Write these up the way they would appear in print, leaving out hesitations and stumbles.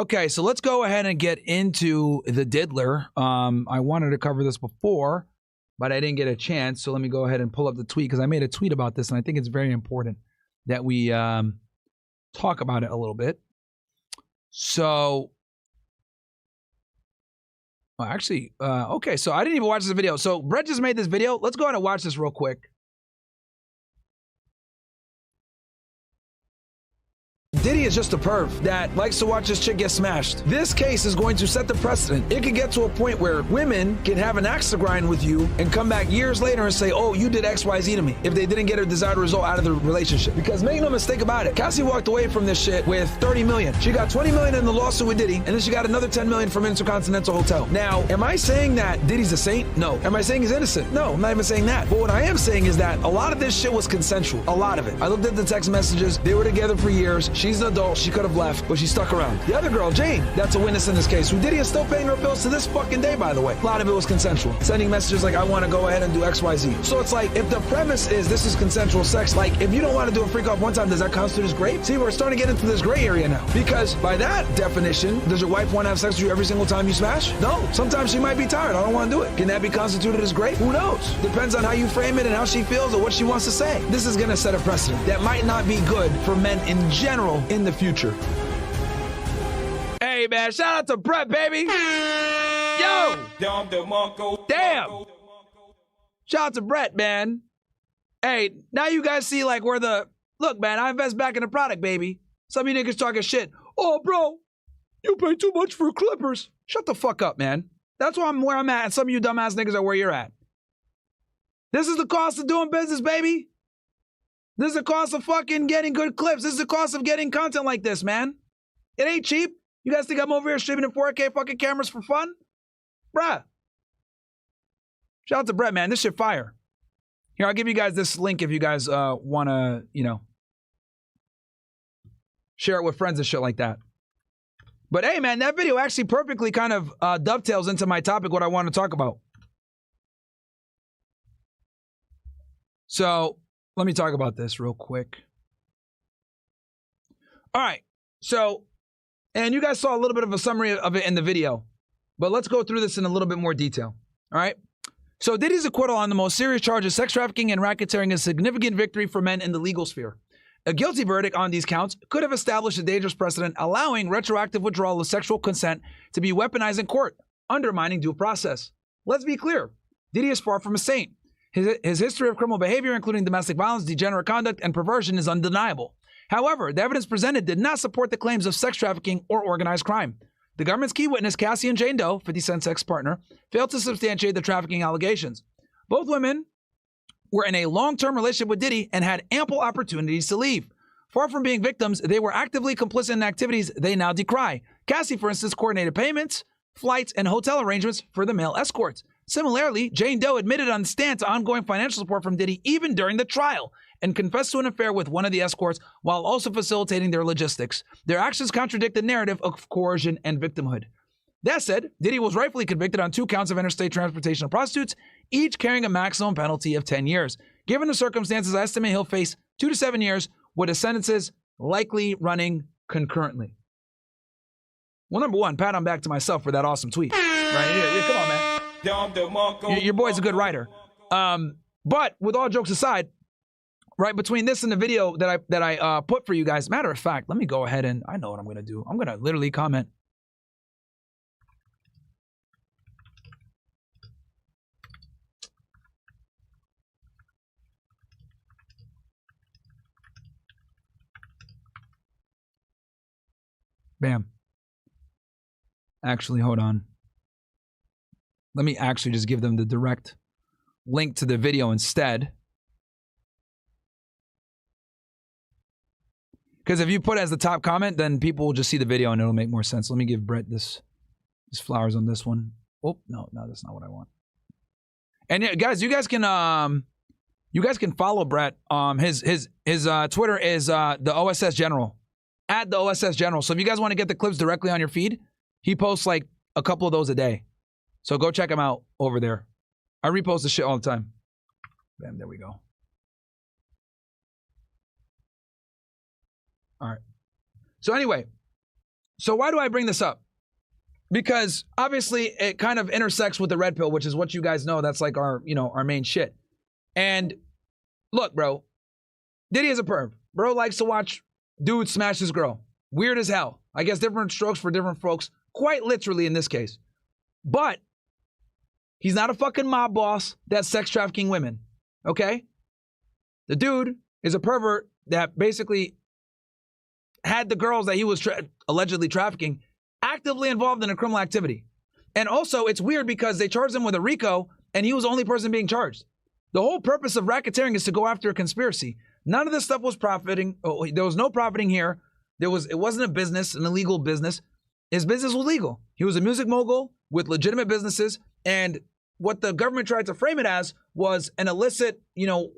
Okay, so let's go ahead and get into the diddler. I wanted to cover this before, but I didn't get a chance. So let me go ahead and pull up the tweet because I made a tweet about this, and I think it's very important that we talk about it a little bit. So, well, actually, okay, so I didn't even watch this video. So Brett just made this video. Let's go ahead and watch this real quick. Diddy is just a perv that likes to watch his chick get smashed. This case is going to set the precedent. It could get to a point where women can have an axe to grind with you and come back years later and say, oh, you did XYZ to me, if they didn't get a desired result out of the relationship. Because make no mistake about it, Cassie walked away from this shit with 30 million. She got 20 million in the lawsuit with Diddy, and then she got another 10 million from Intercontinental Hotel. Now, am I saying that Diddy's a saint? No. Am I saying he's innocent? No, I'm not even saying that. But what I am saying is that a lot of this shit was consensual. A lot of it. I looked at the text messages. They were together for years. She's an adult. She could have left, but she stuck around. The other girl, Jane, that's a witness in this case, who Diddy is still paying her bills to this fucking day, by the way. A lot of it was consensual. Sending messages like, I want to go ahead and do XYZ. So it's like, if the premise is this is consensual sex, like, if you don't want to do a freak off one time, does that constitute as rape? See, we're starting to get into this gray area now. Because by that definition, does your wife want to have sex with you every single time you smash? No. Sometimes she might be tired. I don't want to do it. Can that be constituted as rape? Who knows? Depends on how you frame it and how she feels or what she wants to say. This is going to set a precedent that might not be good for men in general in the future. Hey, man, shout out to Brett, baby. Yo. Damn. Shout out to Brett, man. Hey, now you guys see, like, where the... Look, man, I invest back in the product, baby. Some of you niggas talking shit. Oh, bro, you pay too much for Clippers. Shut the fuck up, man. That's where I'm at, and some of you dumbass niggas are where you're at. This is the cost of doing business, baby. This is the cost of fucking getting good clips. This is the cost of getting content like this, man. It ain't cheap. You guys think I'm over here streaming in 4K fucking cameras for fun? Bruh. Shout out to Brett, man. This shit fire. Here, I'll give you guys this link if you guys want to, you know, share it with friends and shit like that. But hey, man, that video actually perfectly kind of dovetails into my topic, what I want to talk about. So let me talk about this real quick. All right. So, and you guys saw a little bit of a summary of it in the video, but let's go through this in a little bit more detail. All right. So Diddy's acquittal on the most serious charges, sex trafficking and racketeering, is a significant victory for men in the legal sphere. A guilty verdict on these counts could have established a dangerous precedent, allowing retroactive withdrawal of sexual consent to be weaponized in court, undermining due process. Let's be clear. Diddy is far from a saint. His history of criminal behavior, including domestic violence, degenerate conduct, and perversion, is undeniable. However, the evidence presented did not support the claims of sex trafficking or organized crime. The government's key witness, Cassie and Jane Doe, 50 Cent's ex-partner, failed to substantiate the trafficking allegations. Both women were in a long-term relationship with Diddy and had ample opportunities to leave. Far from being victims, they were actively complicit in activities they now decry. Cassie, for instance, coordinated payments, flights, and hotel arrangements for the male escorts. Similarly, Jane Doe admitted on the stand to ongoing financial support from Diddy even during the trial and confessed to an affair with one of the escorts while also facilitating their logistics. Their actions contradict the narrative of coercion and victimhood. That said, Diddy was rightfully convicted on 2 counts of interstate transportation of prostitutes, each carrying a maximum penalty of 10 years. Given the circumstances, I estimate he'll face 2 to 7 years, with the sentences likely running concurrently. Well, number one, pat on back to myself for that awesome tweet. Right? Yeah, come on, man. Your boy's a good writer. But with all jokes aside, right, between this and the video that I put for you guys, matter of fact, let me go ahead and I know what I'm going to do. I'm going to literally comment. Bam. Actually, hold on. Let me actually just give them the direct link to the video instead. Because if you put it as the top comment, then people will just see the video and it'll make more sense. Let me give Brett this flowers on this one. Oh, no, that's not what I want. And yeah, guys, you guys can follow Brett. His Twitter is the OSS General. At the OSS General. So if you guys want to get the clips directly on your feed, he posts like a couple of those a day. So go check him out over there. I repost the shit all the time. Bam, there we go. All right. So anyway, So why do I bring this up? Because obviously it kind of intersects with the red pill, which is what you guys know. That's like our, our main shit. And look, bro, Diddy is a perv. Bro likes to watch dudes smash his girl. Weird as hell. I guess different strokes for different folks, quite literally in this case. But he's not a fucking mob boss that's sex trafficking women, okay? The dude is a pervert that basically had the girls that he was allegedly trafficking actively involved in a criminal activity. And also, it's weird because they charged him with a RICO, and he was the only person being charged. The whole purpose of racketeering is to go after a conspiracy. None of this stuff was profiting. There was no profiting here. It wasn't a business, an illegal business. His business was legal. He was a music mogul with legitimate businesses, and what the government tried to frame it as was an illicit,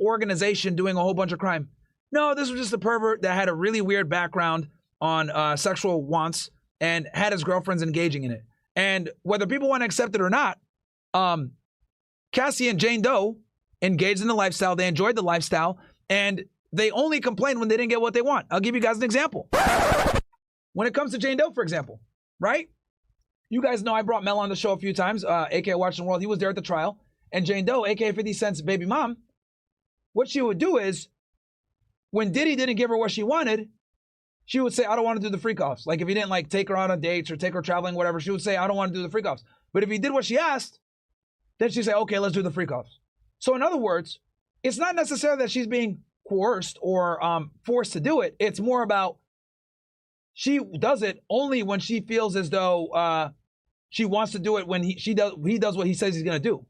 organization doing a whole bunch of crime. No, this was just a pervert that had a really weird background on sexual wants and had his girlfriends engaging in it. And whether people want to accept it or not, Cassie and Jane Doe engaged in the lifestyle. They enjoyed the lifestyle, and they only complained when they didn't get what they want. I'll give you guys an example. When it comes to Jane Doe, for example, right? You guys know I brought Mel on the show a few times, a.k.a. Watching the World. He was there at the trial. And Jane Doe, a.k.a. 50 Cent's baby mom, what she would do is, when Diddy didn't give her what she wanted, she would say, I don't want to do the freak-offs. Like if he didn't take her out on dates or take her traveling, whatever, she would say, I don't want to do the freak-offs. But if he did what she asked, then she'd say, okay, let's do the freak-offs. So in other words, it's not necessarily that she's being coerced or forced to do it. It's more about she does it only when she feels as though she wants to do it when he does what he says he's going to do.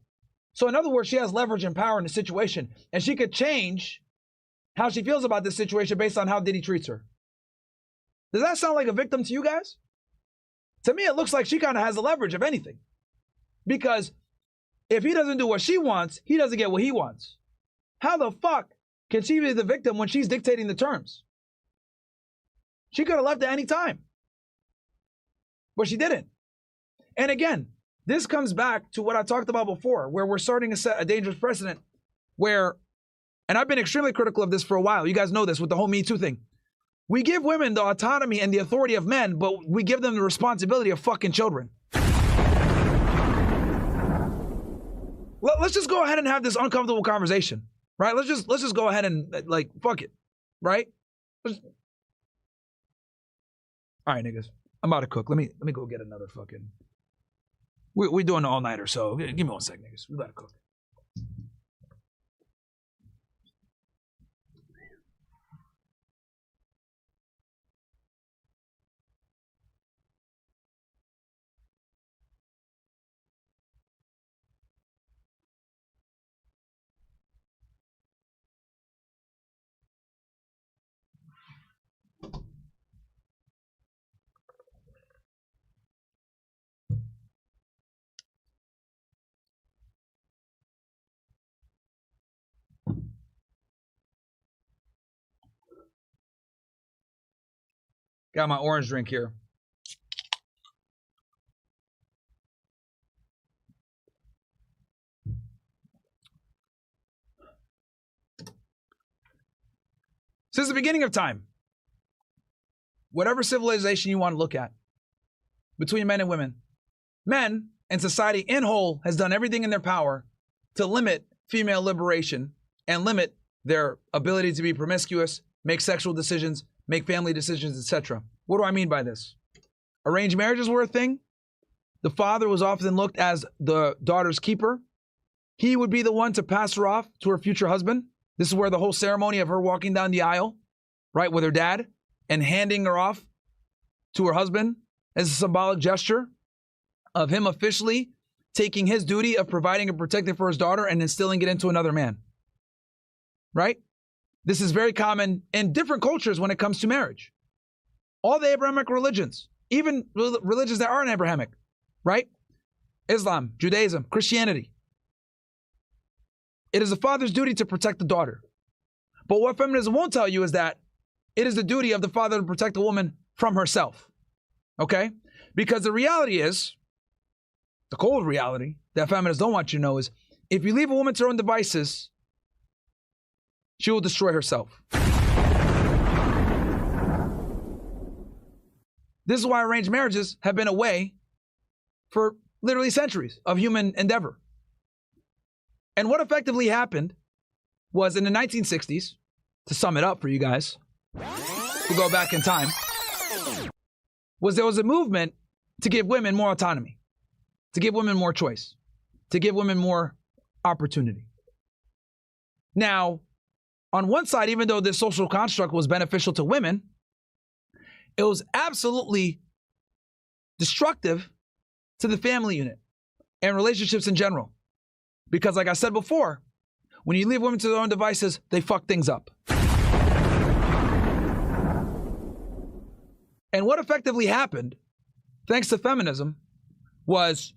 So in other words, she has leverage and power in the situation, and she could change how she feels about this situation based on how Diddy treats her. Does that sound like a victim to you guys? To me, it looks like she kind of has the leverage, if anything. Because if he doesn't do what she wants, he doesn't get what he wants. How the fuck can she be the victim when she's dictating the terms? She could have left at any time. But she didn't. And again, this comes back to what I talked about before, where we're starting to set a dangerous precedent where, and I've been extremely critical of this for a while. You guys know this with the whole Me Too thing. We give women the autonomy and the authority of men, but we give them the responsibility of fucking children. Let's just go ahead and have this uncomfortable conversation, right? Let's just go ahead and fuck it, right? All right, niggas, I'm about to cook. Let me go get another fucking. We're doing an all-nighter, so give me 1 sec, niggas. We gotta cook. Got my orange drink here. Since the beginning of time, whatever civilization you want to look at, between men and women, men and society in whole has done everything in their power to limit female liberation and limit their ability to be promiscuous, make sexual decisions, make family decisions, etc. What do I mean by this? Arranged marriages were a thing. The father was often looked as the daughter's keeper. He would be the one to pass her off to her future husband. This is where the whole ceremony of her walking down the aisle, right, with her dad and handing her off to her husband as a symbolic gesture of him officially taking his duty of providing and protecting for his daughter and instilling it into another man, right? This is very common in different cultures when it comes to marriage. All the Abrahamic religions, even religions that aren't Abrahamic, right? Islam, Judaism, Christianity. It is the father's duty to protect the daughter. But what feminism won't tell you is that it is the duty of the father to protect the woman from herself, okay? Because the reality is, the cold reality that feminists don't want you to know is, if you leave a woman to her own devices, she will destroy herself. This is why arranged marriages have been a way for literally centuries of human endeavor. And what effectively happened was in the 1960s, to sum it up for you guys, to go back in time, was there was a movement to give women more autonomy, to give women more choice, to give women more opportunity. Now, on one side, even though this social construct was beneficial to women, it was absolutely destructive to the family unit and relationships in general. Because like I said before, when you leave women to their own devices, they fuck things up. And what effectively happened, thanks to feminism, was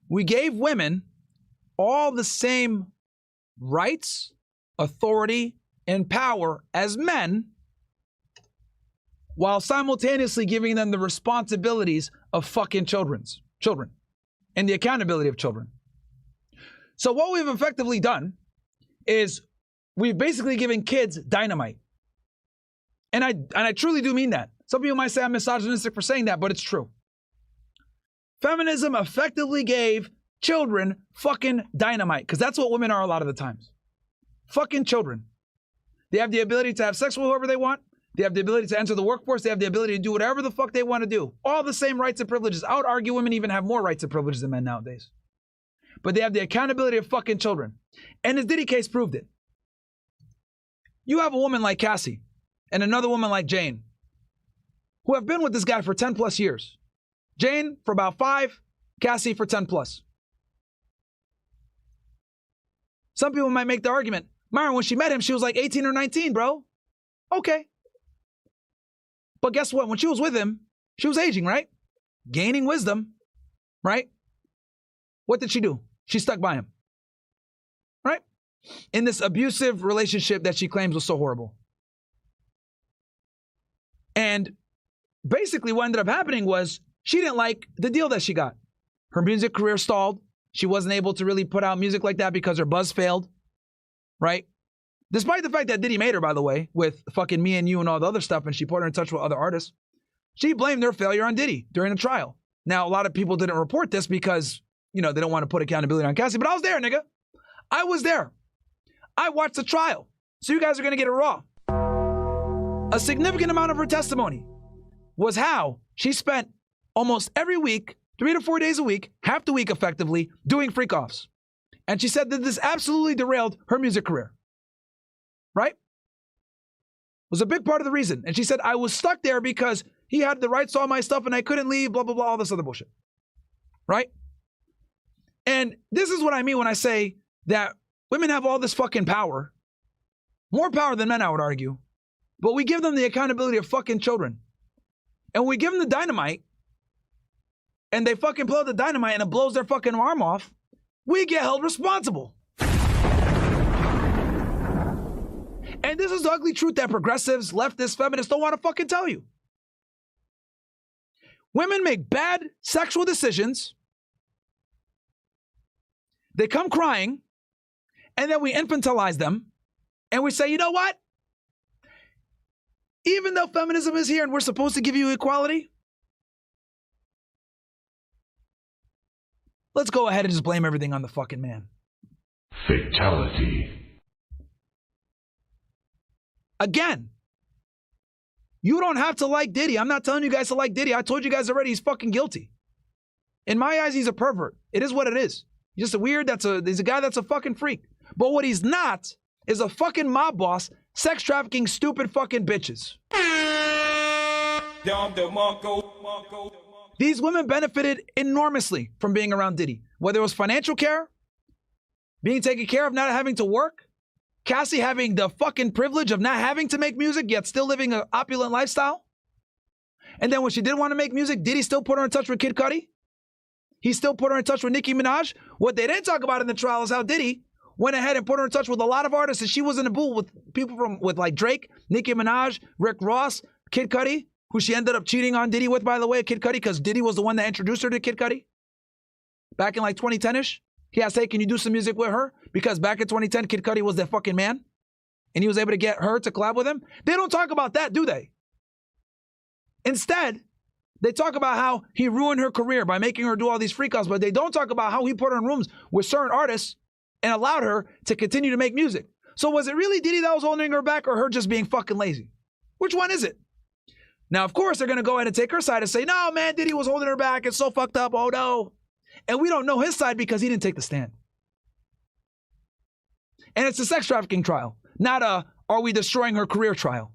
we gave women all the same rights, authority, and power as men, while simultaneously giving them the responsibilities of fucking children and the accountability of children. So what we've effectively done is we've basically given kids dynamite. And I truly do mean that. Some people might say I'm misogynistic for saying that, but it's true. Feminism effectively gave children fucking dynamite, because that's what women are a lot of the times. Fucking children. They have the ability to have sex with whoever they want. They have the ability to enter the workforce. They have the ability to do whatever the fuck they want to do. All the same rights and privileges. I would argue women even have more rights and privileges than men nowadays. But they have the accountability of fucking children. And the Diddy case proved it. You have a woman like Cassie and another woman like Jane who have been with this guy for 10 plus years. Jane for about 5, Cassie for 10 plus. Some people might make the argument, Myron, when she met him, she was like 18 or 19, bro. Okay. But guess what? When she was with him, she was aging, right? Gaining wisdom, right? What did she do? She stuck by him, right? In this abusive relationship that she claims was so horrible. And basically what ended up happening was she didn't like the deal that she got. Her music career stalled. She wasn't able to really put out music like that because her buzz failed, right? Despite the fact that Diddy made her, by the way, with fucking Me and You and all the other stuff, and she put her in touch with other artists, she blamed her failure on Diddy during the trial. Now, a lot of people didn't report this because, you know, they don't want to put accountability on Cassie, but I was there, nigga. I was there. I watched the trial. So you guys are going to get it raw. A significant amount of her testimony was how she spent almost every week, 3 to 4 days a week, half the week effectively, doing freak-offs. And she said that this absolutely derailed her music career. Right? Was a big part of the reason. And she said, I was stuck there because he had the rights to all my stuff and I couldn't leave, blah, blah, blah, all this other bullshit. Right? And this is what I mean when I say that women have all this fucking power. More power than men, I would argue. But we give them the accountability of fucking children. And we give them the dynamite and they fucking blow the dynamite and it blows their fucking arm off. We get held responsible. And this is the ugly truth that progressives, leftists, feminists don't want to fucking tell you. Women make bad sexual decisions. They come crying, and then we infantilize them, and we say, you know what? Even though feminism is here and we're supposed to give you equality, let's go ahead and just blame everything on the fucking man. Fatality. Again, you don't have to like Diddy. I'm not telling you guys to like Diddy. I told you guys already, he's fucking guilty. In my eyes, he's a pervert. It is what it is. He's just a weird, he's a guy that's a fucking freak. But what he's not is a fucking mob boss, sex trafficking, stupid fucking bitches. These women benefited enormously from being around Diddy. Whether it was financial care, being taken care of, not having to work, Cassie having the fucking privilege of not having to make music, yet still living an opulent lifestyle. And then when she didn't want to make music, Diddy still put her in touch with Kid Cudi. He still put her in touch with Nicki Minaj. What they didn't talk about in the trial is how Diddy went ahead and put her in touch with a lot of artists, and she was in the booth with people with like Drake, Nicki Minaj, Rick Ross, Kid Cudi, who she ended up cheating on Diddy with, by the way, Kid Cudi, because Diddy was the one that introduced her to Kid Cudi back in like 2010-ish. He asked, hey, can you do some music with her? Because back in 2010, Kid Cudi was their fucking man. And he was able to get her to collab with him. They don't talk about that, do they? Instead, They talk about how he ruined her career by making her do all these freakouts, but they don't talk about how he put her in rooms with certain artists and allowed her to continue to make music. So was it really Diddy that was holding her back or her just being fucking lazy? Which one is it? Now, of course, they're going to go ahead and take her side and say, no, man, Diddy was holding her back. It's so fucked up. Oh, no. And we don't know his side because he didn't take the stand. And it's a sex trafficking trial, not a are we destroying her career trial.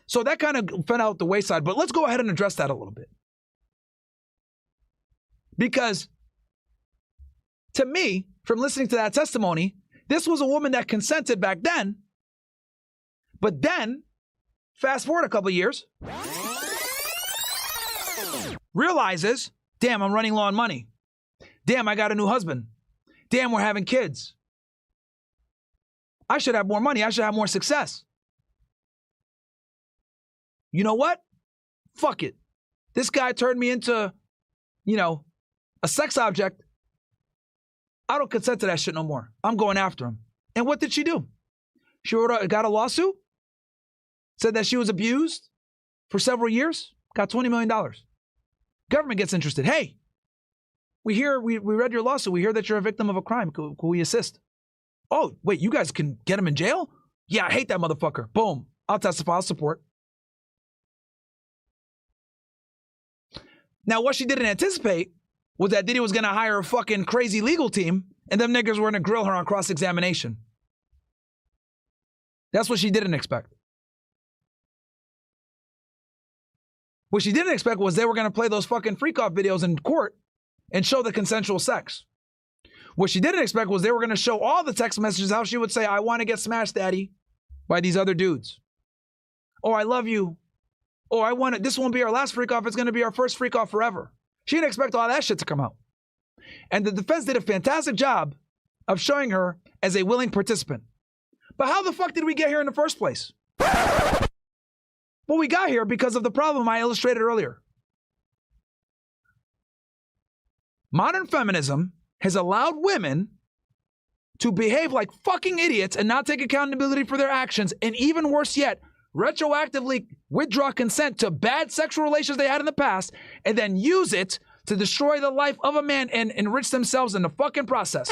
So that kind of fell out the wayside. But let's go ahead and address that a little bit. Because to me, from listening to that testimony, this was a woman that consented back then. But then, fast forward a couple of years, realizes, damn, I'm running low on money. Damn, I got a new husband. Damn, we're having kids. I should have more money. I should have more success. You know what? Fuck it. This guy turned me into, a sex object. I don't consent to that shit no more. I'm going after him. And what did she do? She got a lawsuit, said that she was abused for several years, got $20 million. Government gets interested. Hey, we read your lawsuit. We hear that you're a victim of a crime. Could we assist? Oh, wait, you guys can get him in jail? Yeah, I hate that motherfucker. Boom. I'll testify. I'll support. Now, what she didn't anticipate was that Diddy was going to hire a fucking crazy legal team and them niggas were going to grill her on cross-examination. That's what she didn't expect. What she didn't expect was they were going to play those fucking freak-off videos in court and show the consensual sex. What she didn't expect was they were going to show all the text messages, how she would say, I want to get smashed, daddy, by these other dudes. Oh, I love you. Oh, this won't be our last freak-off. It's going to be our first freak-off forever. She didn't expect all that shit to come out. And the defense did a fantastic job of showing her as a willing participant. But how the fuck did we get here in the first place? Well, we got here because of the problem I illustrated earlier. Modern feminism has allowed women to behave like fucking idiots and not take accountability for their actions, and even worse yet, retroactively withdraw consent to bad sexual relations they had in the past and then use it to destroy the life of a man and enrich themselves in the fucking process.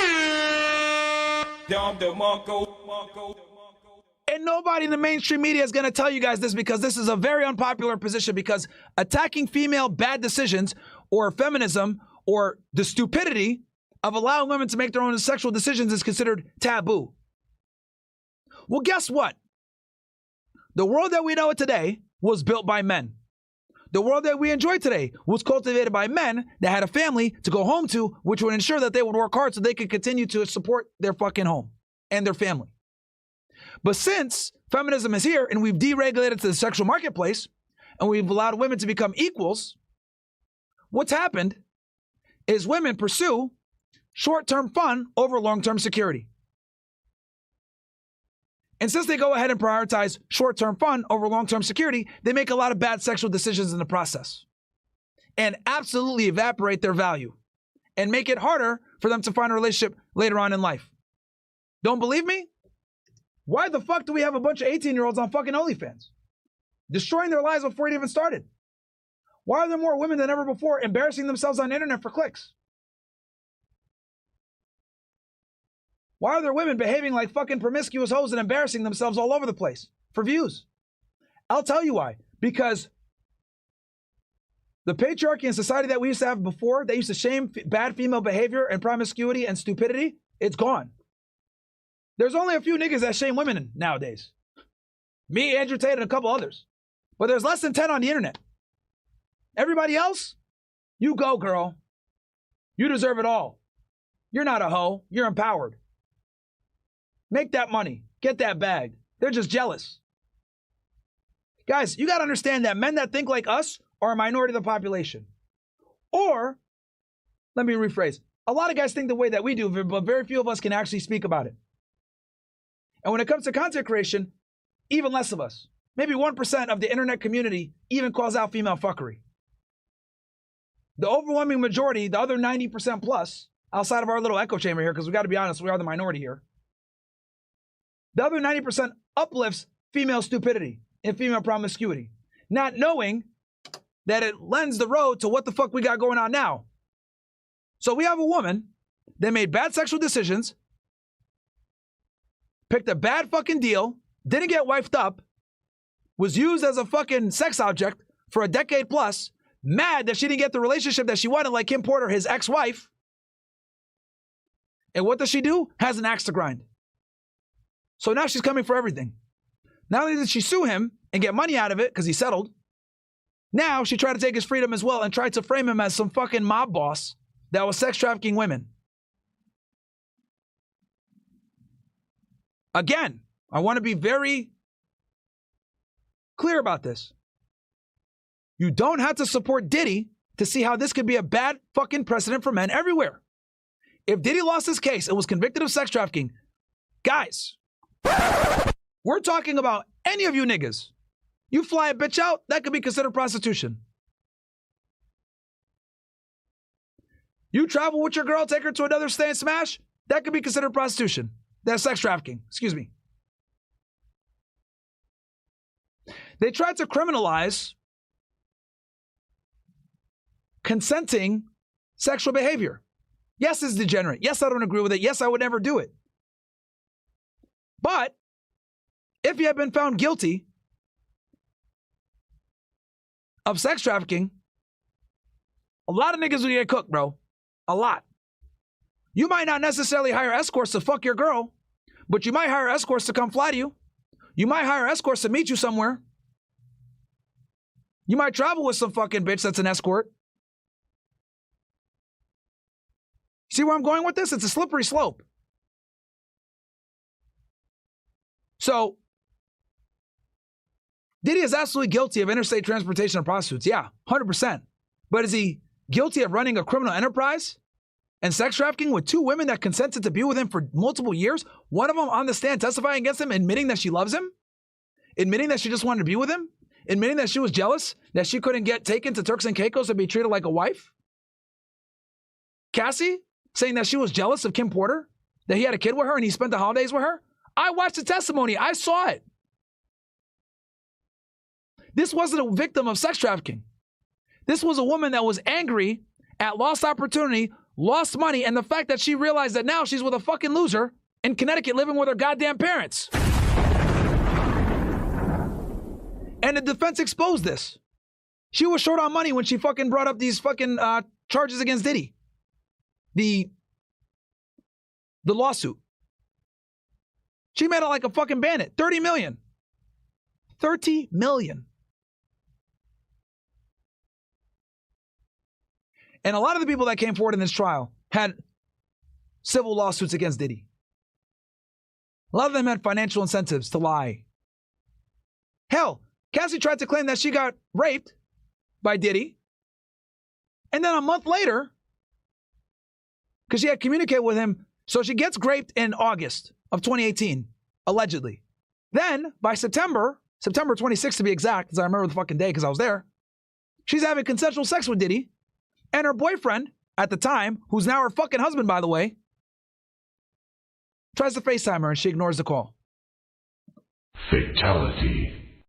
And nobody in the mainstream media is going to tell you guys this because this is a very unpopular position, because attacking female bad decisions or feminism or the stupidity of allowing women to make their own sexual decisions is considered taboo. Well, guess what? The world that we know today was built by men. The world that we enjoy today was cultivated by men that had a family to go home to, which would ensure that they would work hard so they could continue to support their fucking home and their family. But since feminism is here and we've deregulated to the sexual marketplace and we've allowed women to become equals, what's happened is women pursue short-term fun over long-term security. And since they go ahead and prioritize short-term fun over long-term security, they make a lot of bad sexual decisions in the process and absolutely evaporate their value and make it harder for them to find a relationship later on in life. Don't believe me? Why the fuck do we have a bunch of 18-year-olds on fucking OnlyFans? Destroying their lives before it even started. Why are there more women than ever before embarrassing themselves on the internet for clicks? Why are there women behaving like fucking promiscuous hoes and embarrassing themselves all over the place for views? I'll tell you why. Because the patriarchy and society that we used to have before, that used to shame bad female behavior and promiscuity and stupidity, it's gone. There's only a few niggas that shame women nowadays. Me, Andrew Tate, and a couple others. But there's less than 10 on the internet. Everybody else, you go, girl. You deserve it all. You're not a hoe. You're empowered. Make that money. Get that bag. They're just jealous. Guys, you got to understand that men that think like us are a minority of the population. Or, let me rephrase, a lot of guys think the way that we do, but very few of us can actually speak about it. And when it comes to content creation, even less of us. Maybe 1% of the internet community even calls out female fuckery. The overwhelming majority, the other 90% plus, outside of our little echo chamber here, because we got to be honest, we are the minority here. The other 90% uplifts female stupidity and female promiscuity, not knowing that it lends the road to what the fuck we got going on now. So we have a woman that made bad sexual decisions, picked a bad fucking deal, didn't get wifed up, was used as a fucking sex object for a decade plus, mad that she didn't get the relationship that she wanted, like Kim Porter, his ex-wife. And what does she do? Has an axe to grind. So now she's coming for everything. Not only did she sue him and get money out of it because he settled, now she tried to take his freedom as well and tried to frame him as some fucking mob boss that was sex trafficking women. Again, I want to be very clear about this. You don't have to support Diddy to see how this could be a bad fucking precedent for men everywhere. If Diddy lost his case and was convicted of sex trafficking, guys, we're talking about any of you niggas. You fly a bitch out, that could be considered prostitution. You travel with your girl, take her to another stay and smash, that could be considered prostitution. That's sex trafficking. Excuse me. They tried to criminalize consenting sexual behavior. Yes, it's degenerate. Yes, I don't agree with it. Yes, I would never do it. But if you have been found guilty of sex trafficking, a lot of niggas will get cooked, bro. A lot. You might not necessarily hire escorts to fuck your girl, but you might hire escorts to come fly to you. You might hire escorts to meet you somewhere. You might travel with some fucking bitch that's an escort. See where I'm going with this? It's a slippery slope. So, Diddy is absolutely guilty of interstate transportation of prostitutes. Yeah, 100%. But is he guilty of running a criminal enterprise and sex trafficking with two women that consented to be with him for multiple years? One of them on the stand testifying against him, admitting that she loves him? Admitting that she just wanted to be with him? Admitting that she was jealous that she couldn't get taken to Turks and Caicos and be treated like a wife? Cassie saying that she was jealous of Kim Porter, that he had a kid with her and he spent the holidays with her? I watched the testimony. I saw it. This wasn't a victim of sex trafficking. This was a woman that was angry at lost opportunity, lost money, and the fact that she realized that now she's with a fucking loser in Connecticut living with her goddamn parents. And the defense exposed this. She was short on money when she fucking brought up these fucking charges against Diddy. The lawsuit. She made it like a fucking bandit. 30 million. 30 million. And a lot of the people that came forward in this trial had civil lawsuits against Diddy. A lot of them had financial incentives to lie. Hell, Cassie tried to claim that she got raped by Diddy. And then a month later, because she had communicated with him, so she gets raped in August of 2018, allegedly. Then, by September 26th to be exact, because I remember the fucking day because I was there, she's having consensual sex with Diddy. And her boyfriend, at the time, who's now her fucking husband, by the way, tries to FaceTime her and she ignores the call. Fatality.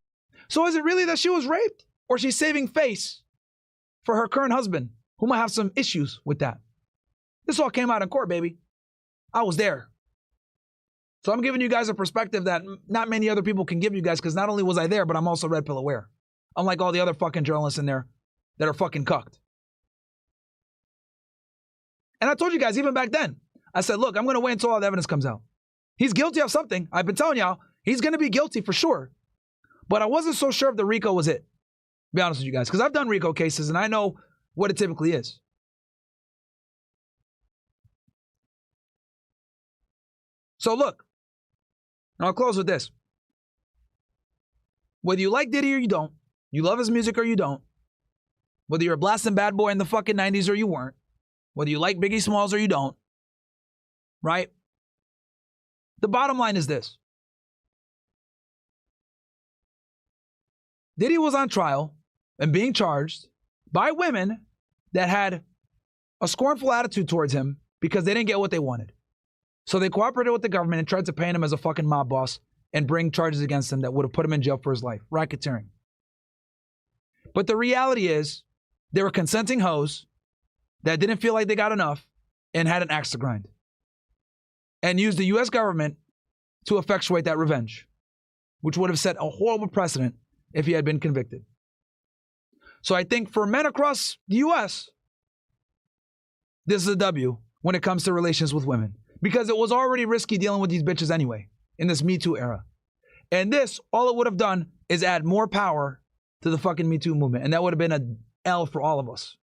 So is it really that she was raped? Or she's saving face for her current husband, who might have some issues with that? This all came out in court, baby. I was there. So I'm giving you guys a perspective that not many other people can give you guys, because not only was I there, but I'm also red pill aware. Unlike all the other fucking journalists in there that are fucking cucked. And I told you guys, even back then, I said, look, I'm going to wait until all the evidence comes out. He's guilty of something. I've been telling y'all, he's going to be guilty for sure. But I wasn't so sure if the RICO was it. To be honest with you guys, because I've done RICO cases and I know what it typically is. So look, and I'll close with this. Whether you like Diddy or you don't, you love his music or you don't, whether you're a blasting bad boy in the fucking 90s or you weren't, whether you like Biggie Smalls or you don't, right? The bottom line is this. Diddy was on trial and being charged by women that had a scornful attitude towards him because they didn't get what they wanted. So they cooperated with the government and tried to paint him as a fucking mob boss and bring charges against him that would have put him in jail for his life. Racketeering. But the reality is, they were consenting hoes that didn't feel like they got enough and had an axe to grind. And used the U.S. government to effectuate that revenge, which would have set a horrible precedent if he had been convicted. So I think for men across the U.S., this is a W when it comes to relations with women. Because it was already risky dealing with these bitches anyway in this Me Too era. And this, all it would have done is add more power to the fucking Me Too movement. And that would have been a L for all of us.